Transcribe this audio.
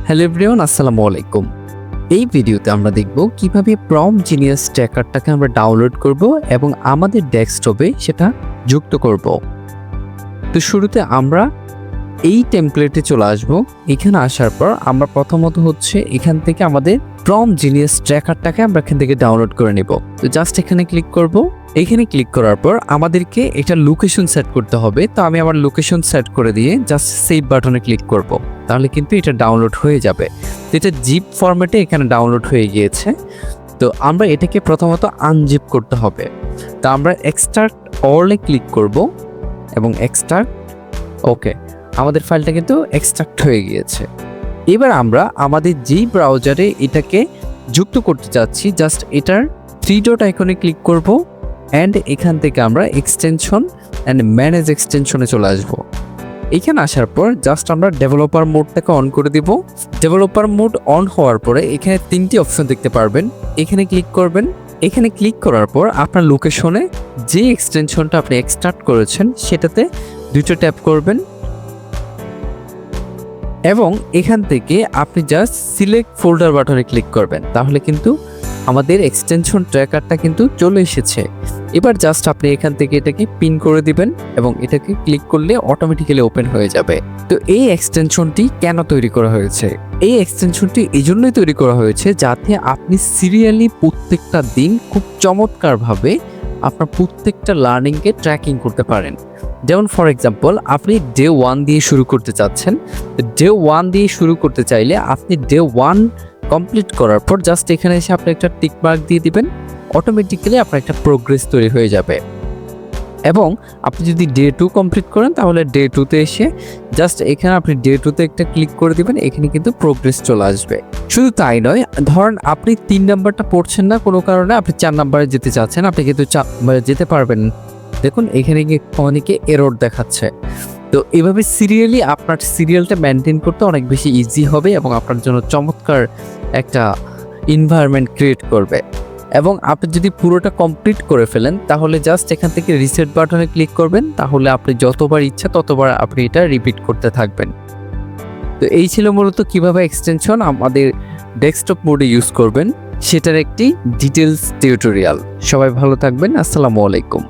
Hello everyone, আসসালামু আলাইকুম। এই ভিডিওতে আমরা দেখব কিভাবে প্রম্পট জিনিয়াস ট্র্যাকারটাকে আমরা ডাউনলোড করব এবং আমাদের ডেস্কটপে সেটা যুক্ত করব। তো শুরুতে আমরা এই টেমপ্লেটে চলে আসব। এখানে আসার পর আমরা প্রথমত এখান থেকে আমাদের প্রম্পট জিনিয়াস ট্র্যাকারটাকে আমরা এখান থেকে ডাউনলোড করে নেব। তো জাস্ট এখানে ক্লিক করব। এখানে ক্লিক করার পর আমাদেরকে এটা লোকেশন সেট করতে হবে। তো আমি আমার লোকেশন সেট করে দিয়ে জাস্ট সেভ বাটনে ক্লিক করব। তাহলে কিন্তু এটা ডাউনলোড হয়ে যাবে। তো এটা জিপ ফরম্যাটে এখানে ডাউনলোড হয়ে গিয়েছে। তো আমরা এটাকে প্রথমত আনজিপ করতে হবে। তো আমরা এক্সট্রাক্ট অলে ক্লিক করব এবং এক্সট্রাক্ট, ওকে, আমাদের ফাইলটা কিন্তু এক্সট্রাক্ট হয়ে গিয়েছে। এবার আমরা আমাদের যেই ব্রাউজারে এটাকে যুক্ত করতে চাচ্ছি জাস্ট এটার 3 ডট আইকনে ক্লিক করব অ্যান্ড এখান থেকে আমরা এক্সটেনশন অ্যান্ড ম্যানেজ এক্সটেনশনে চলে আসব। এখানে আসার পর জাস্ট আমরা ডেভেলপার মোডটাকে অন করে দিব। ডেভেলপার মোড অন হওয়ার পরে এখানে 3টি অপশন দেখতে পারবেন। এখানে ক্লিক করবেন। এখানে ক্লিক করার পর আপনার লোকেশনে যে এক্সটেনশনটা আপনি এক্সট্রাক্ট করেছেন সেটাতে 2টো ট্যাপ করবেন এবং এখান থেকে আপনি জাস্ট সিলেক্ট ফোল্ডার বাটনে ক্লিক করবেন। তাহলে কিন্তু আমাদের এক্সটেনশন ট্র্যাকারটা কিন্তু চলে এসেছে। এবার জাস্ট আপনি এখান থেকে এটাকে পিন করে দিবেন এবং এটাকে ক্লিক করলে অটোমেটিক্যালি ওপেন হয়ে যাবে। তো এই এক্সটেনশনটি কেন তৈরি করা হয়েছে? এই এক্সটেনশনটি এই জন্যই তৈরি করা হয়েছে যাতে আপনি সিরিয়ালি প্রত্যেকটা দিন খুব চমৎকারভাবে আপনার প্রত্যেকটা লার্নিংকে ট্র্যাকিং করতে পারেন। যেমন ফর এক্সাম্পল, আপনি ডে 1 দিয়ে শুরু করতে চাচ্ছেন। ডে 1 দিয়ে শুরু করতে চাইলে আপনি ডে 1 কমপ্লিট করার পর জাস্ট এখানে এসে আপনি একটা টিক মার্ক দিয়ে দিবেন। অটোমেটিক্যালি আপনার একটা প্রোগ্রেস তৈরি হয়ে যাবে। এবং আপনি যদি ডে 2 কমপ্লিট করেন তাহলে ডে 2তে এসে জাস্ট এখানে আপনি ডে 2তে একটা ক্লিক করে দিবেন। এখানে কিন্তু প্রোগ্রেস চলে আসবে। শুধু তাই নয়, ধরেন আপনি 3 নাম্বারটা পড়ছেন না কোনো কারণে, আপনি 4 নাম্বারে যেতে চাচ্ছেন, আপনি কিন্তু যেতে পারবেন। দেখুন এখানে গিয়ে অনেকে এরর দেখাচ্ছে। তো এভাবে সিরিয়ালি আপনার সিরিয়ালটা মেনটেন করতে অনেক বেশি ইজি হবে এবং আপনার জন্য চমৎকার একটা এনভায়রনমেন্ট ক্রিয়েট করবে। এবং আপনি যদি পুরোটা কমপ্লিট করে ফেলেন তাহলে জাস্ট এখান থেকে রিসেট বাটনে ক্লিক করবেন। তাহলে আপনি যতবার ইচ্ছা ততবার আপনি এটা রিপিট করতে থাকবেন। তো এই ছিল মূলত কিভাবে এক্সটেনশন আমাদের ডেস্কটপ মোডে ইউজ করবেন সেটার একটি ডিটেলস টিউটোরিয়াল। সবাই ভালো থাকবেন। আসসালামু আলাইকুম।